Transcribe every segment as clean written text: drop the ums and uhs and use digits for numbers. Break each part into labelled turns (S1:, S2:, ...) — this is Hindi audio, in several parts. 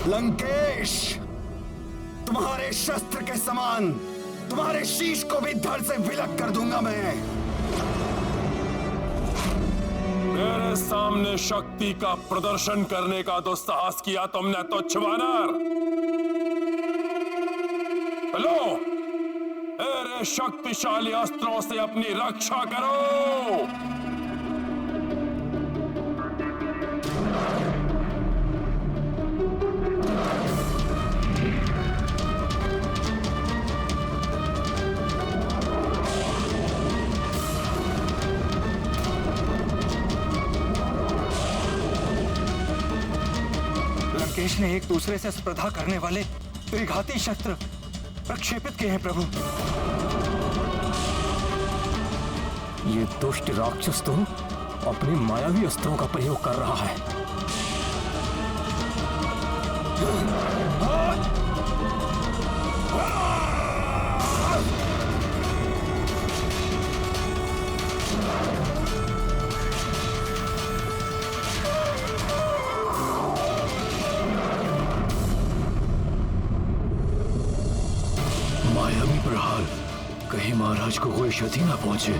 S1: लंकेश, तुम्हारे शस्त्र के समान तुम्हारे शीश को भी धड़ से विलग कर दूंगा मैं।
S2: मेरे सामने शक्ति का प्रदर्शन करने का तो साहस किया तुमने तो वानर। लो, मेरे शक्तिशाली अस्त्रों से अपनी रक्षा करो।
S3: लंकेश ने एक दूसरे से स्पर्धा करने वाले त्रिघाती शस्त्र प्रक्षेपित किए हैं प्रभु।
S4: ये दुष्ट राक्षस तो अपने मायावी अस्त्रों का प्रयोग कर रहा है।
S5: मायावी प्रहार, कहीं महाराज को कोई क्षति ना पहुंचे।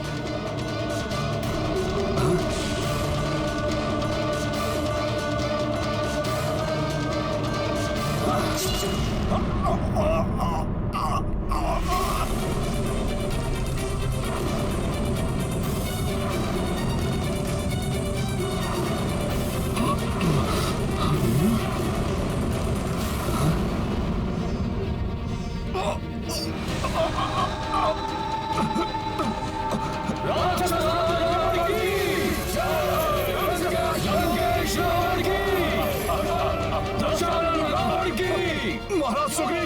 S1: महाराज सुग्रीव,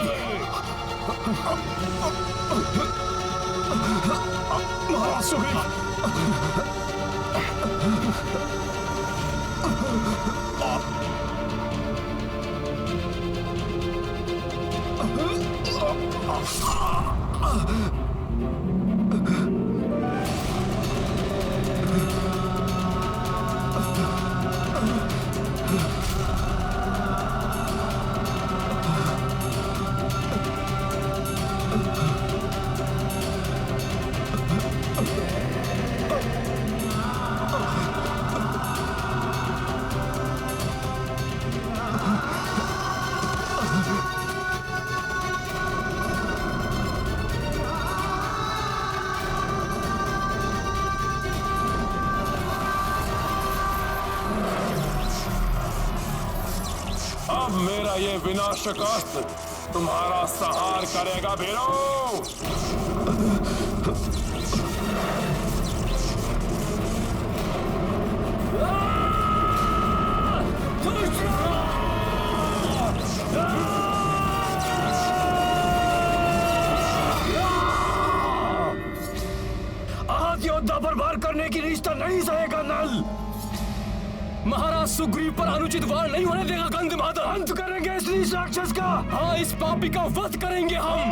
S1: महाराज सुग्रीव,
S2: अब मेरा ये विनाशक अस्त्र तुम्हारा संहार करेगा भीरो।
S3: आज योद्धा पर वार करने की रिश्ता नहीं सहेगा नल। महाराज सुग्रीव पर अनुचित वार नहीं होने देगा गंधमादन। अंत करेंगे इस राक्षस का। हाँ, इस पापी का वध करेंगे हम।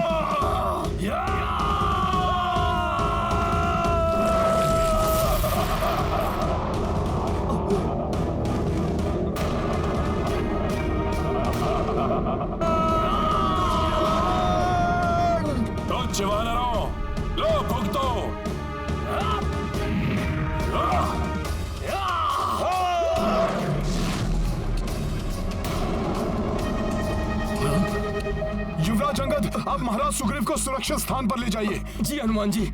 S2: तो वानरों, लो भुगतो।
S1: युवराज अंगद, आप महाराज सुग्रीव को सुरक्षित स्थान पर ले जाइए।
S3: जी हनुमान जी।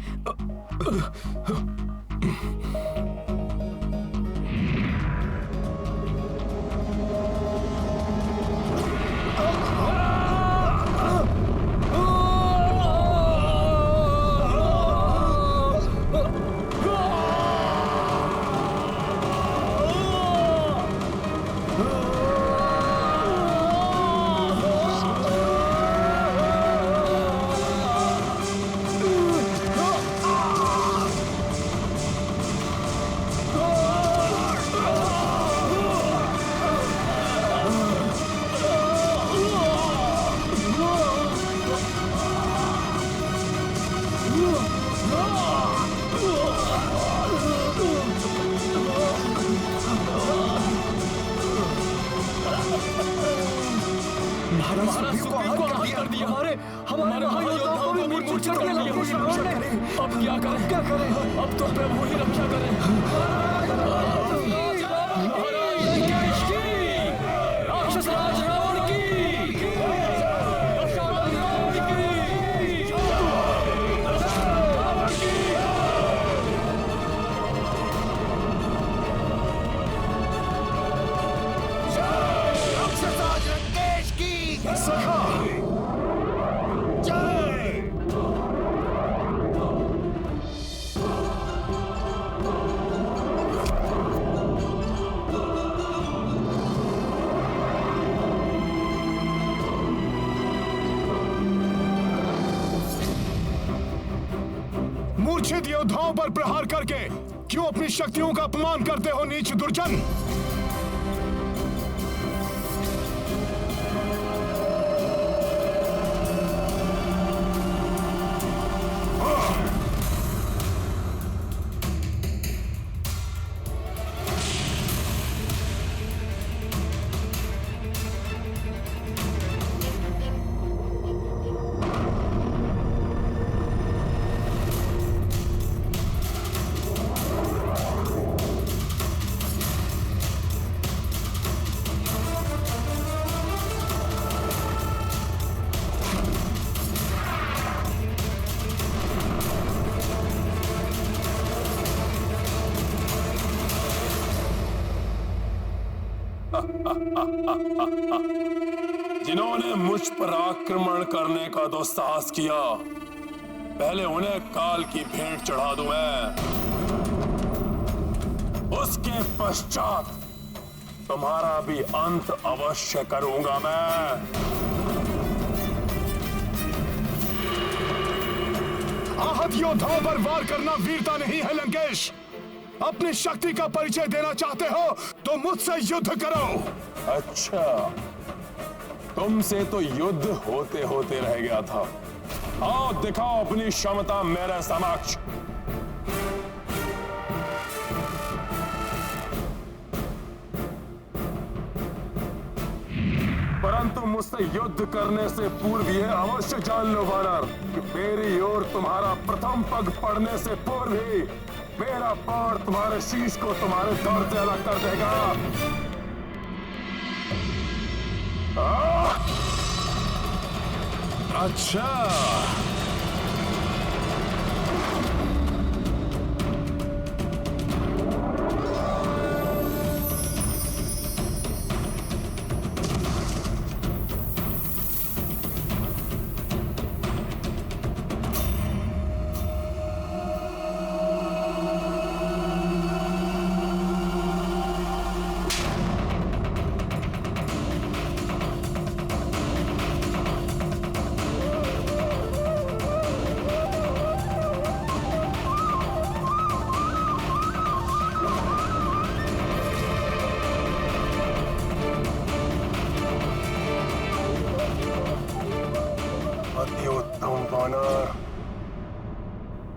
S3: महाराज सुग्रीव को आहत कर दिया। हमारे महायोद्धाओं को भी मूर्छित कर दिया रावण ने। अब क्या करें? अब तो प्रभु ही रक्षा करें। महाराज लंकेश की, राक्षस राज रावण की,
S1: सखा जय। मूर्छित योद्धाओं पर प्रहार करके क्यों अपनी शक्तियों का अपमान करते हो नीच दुर्जन?
S2: जिन्होंने मुझ पर आक्रमण करने का दुस्साहस किया, पहले उन्हें काल की भेंट चढ़ा दूं मैं। उसके पश्चात तुम्हारा भी अंत अवश्य करूंगा मैं।
S1: आहत योद्धाओं पर वार करना वीरता नहीं है लंकेश। अपनी शक्ति का परिचय देना चाहते हो तो मुझसे युद्ध करो।
S2: अच्छा, तुमसे तो युद्ध होते होते रह गया था। आओ दिखाओ अपनी क्षमता मेरे समक्ष। परंतु मुझसे युद्ध करने से पूर्व यह अवश्य जान लो वानर कि मेरी ओर तुम्हारा प्रथम पग पड़ने से पूर्व ही मेरा बाण तुम्हारे शीश को तुम्हारे दौर से अलग कर देगा।
S1: अच्छा,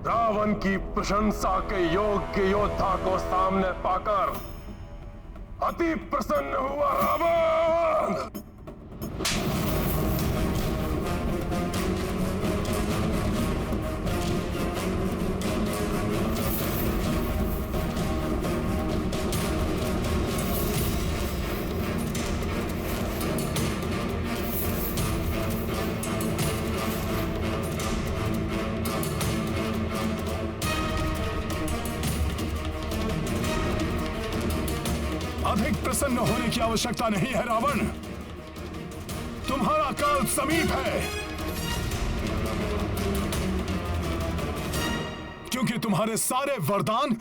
S2: रावण की प्रशंसा के योग्य योद्धा को सामने पाकर अति प्रसन्न हुआ रावण।
S1: अधिक प्रसन्न होने की आवश्यकता नहीं है रावण। तुम्हारा काल समीप है, क्योंकि तुम्हारे सारे वरदान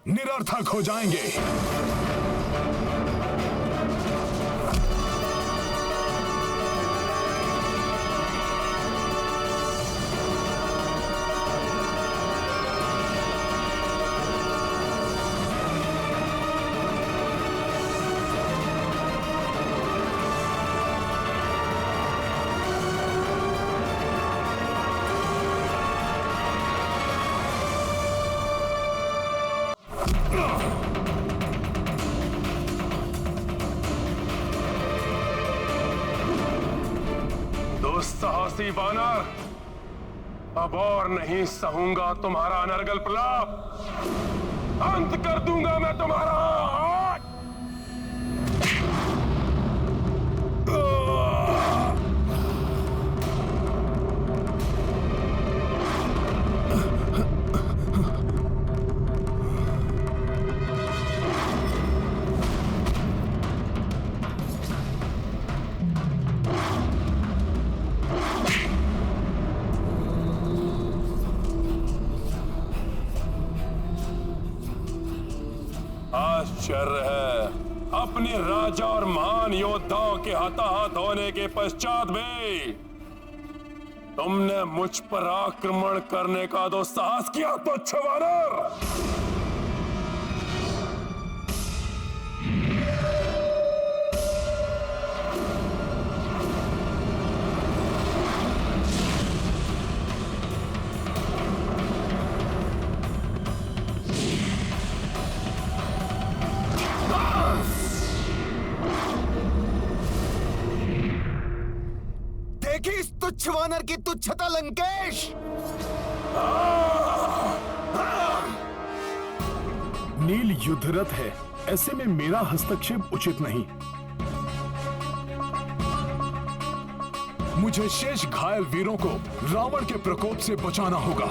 S1: निरर्थक हो जाएंगे।
S2: दुस्साहसी वानर, अब और नहीं सहूंगा तुम्हारा अनर्गल प्रलाप। अंत कर दूंगा मैं तुम्हारा। आश्चर्य है, अपने राजा और महान योद्धाओं के हताहत होने के पश्चात भी तुमने मुझ पर आक्रमण करने का दुस्साहस किया, तुच्छ वानर।
S1: इस तुच्छ वानर की तुच्छता लंकेश।
S6: नील युद्धरत है, ऐसे में मेरा हस्तक्षेप उचित नहीं।
S1: मुझे शेष घायल वीरों को रावण के प्रकोप से बचाना होगा।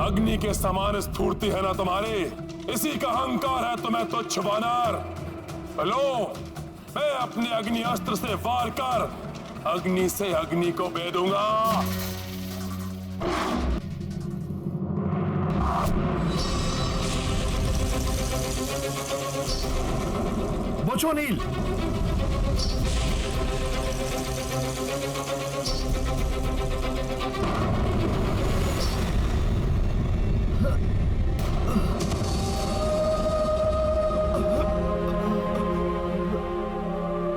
S2: अग्नि के समान स्फूर्ति है ना तुम्हारी, इसी का अहंकार है तुम्हें, तुच्छ वानर। लो, मैं अपने अग्नि अस्त्र से वार कर अग्नि से अग्नि को भेदूंगा।
S6: बचो नील।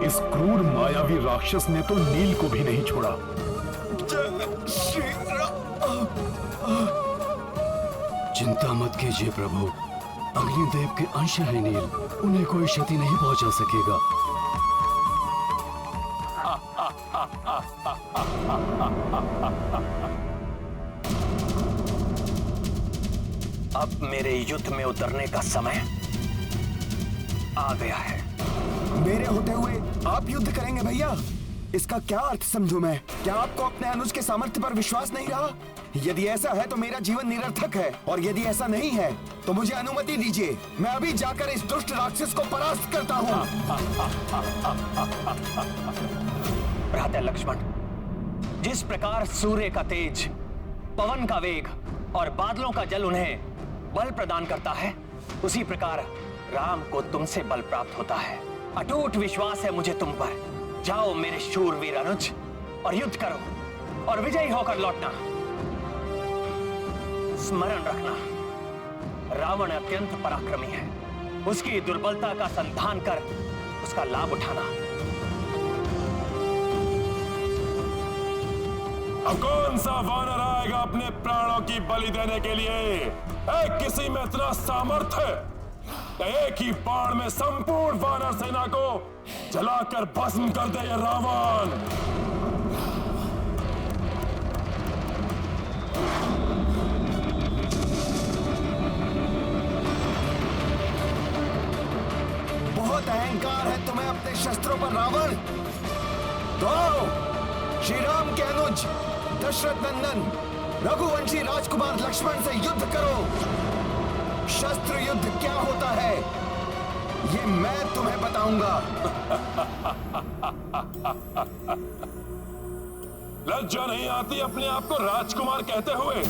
S6: इस क्रूर मायावी राक्षस ने तो नील को भी नहीं छोड़ा।
S5: चिंता मत कीजिए प्रभु, अग्निदेव के अंश है नील, उन्हें कोई क्षति नहीं पहुंचा सकेगा।
S3: अब मेरे युद्ध में उतरने का समय आ गया है।
S1: मेरे होते हुए आप युद्ध करेंगे भैया? इसका क्या अर्थ समझूं मैं? क्या आपको अपने अनुज के सामर्थ्य पर विश्वास नहीं रहा? यदि ऐसा है तो मेरा जीवन निरर्थक है, और यदि ऐसा नहीं है तो मुझे अनुमति दीजिए, मैं अभी जाकर इस दुष्ट राक्षस को परास्त करता हूँ।
S3: भ्राता लक्ष्मण, जिस प्रकार सूर्य का तेज, पवन का वेग और बादलों का जल उन्हें बल प्रदान करता है, उसी प्रकार राम को तुमसे बल प्राप्त होता है। अटूट विश्वास है मुझे तुम पर। जाओ मेरे शूरवीर अनुज, और युद्ध करो और विजयी होकर लौटना। स्मरण रखना, रावण अत्यंत पराक्रमी है। उसकी दुर्बलता का संधान कर उसका लाभ उठाना।
S2: अब कौन सा वानर आएगा अपने प्राणों की बलि देने के लिए? किसी में इतना सामर्थ्य एक ही बाण में संपूर्ण वानर सेना को जलाकर भस्म कर दे ये रावण।
S1: बहुत अहंकार है तुम्हें अपने शस्त्रों पर रावण। तो श्री राम के अनुज दशरथ नंदन रघुवंशी राजकुमार लक्ष्मण से युद्ध करो। शस्त्र युद्ध क्या होता है ये मैं तुम्हें बताऊंगा।
S2: लज्जा नहीं आती अपने आप को राजकुमार कहते हुए?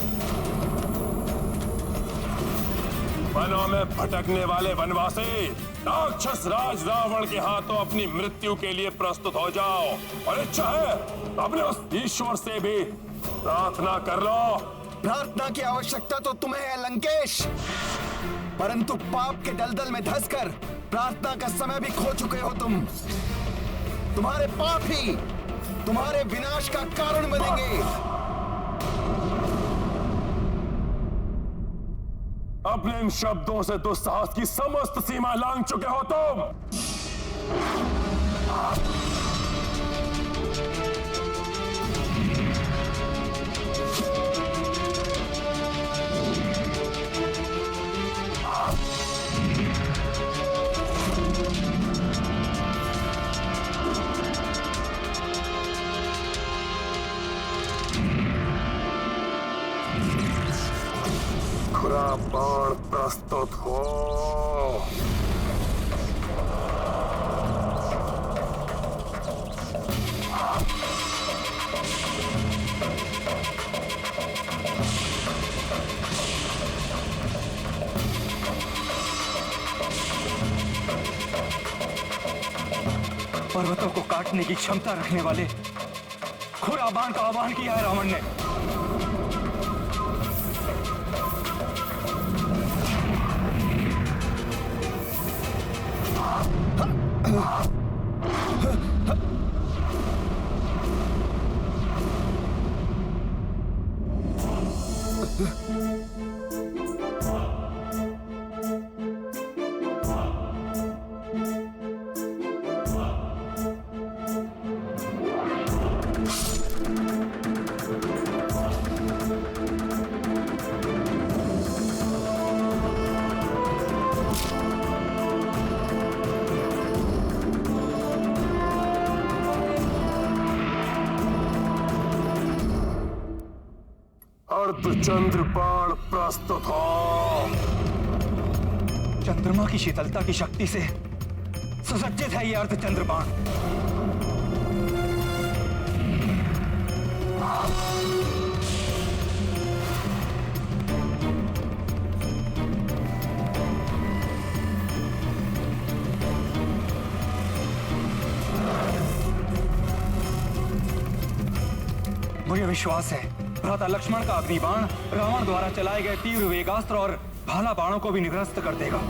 S2: वनों में भटकने वाले वनवासी, राक्षस राज रावण के हाथों अपनी मृत्यु के लिए प्रस्तुत हो जाओ और इच्छा है अपने उस ईश्वर से भी प्रार्थना कर लो।
S1: प्रार्थना की आवश्यकता तो तुम्हें है लंकेश, परंतु पाप के दलदल में धंसकर प्रार्थना का समय भी खो चुके हो तुम। तुम्हारे पाप ही तुम्हारे विनाश का कारण बनेंगे।
S2: अपने इन शब्दों से दुस्साहस की समस्त सीमा लांघ चुके हो तुम। खुरा बाण प्रस्तुत हो।
S3: पर्वतों को काटने की क्षमता रखने वाले खुरा बाण का आह्वान किया है रावण ने।
S2: अर्धचंद्र बाण प्रस्तुत हो।
S3: चंद्रमा की शीतलता की शक्ति से सुसज्जित है ये अर्धचंद्र बाण। मुझे विश्वास है भ्राता लक्ष्मण का अग्निबाण रावण द्वारा चलाए गए तीव्र वेगास्त्र और भाला बाणों को भी निरस्त कर देगा।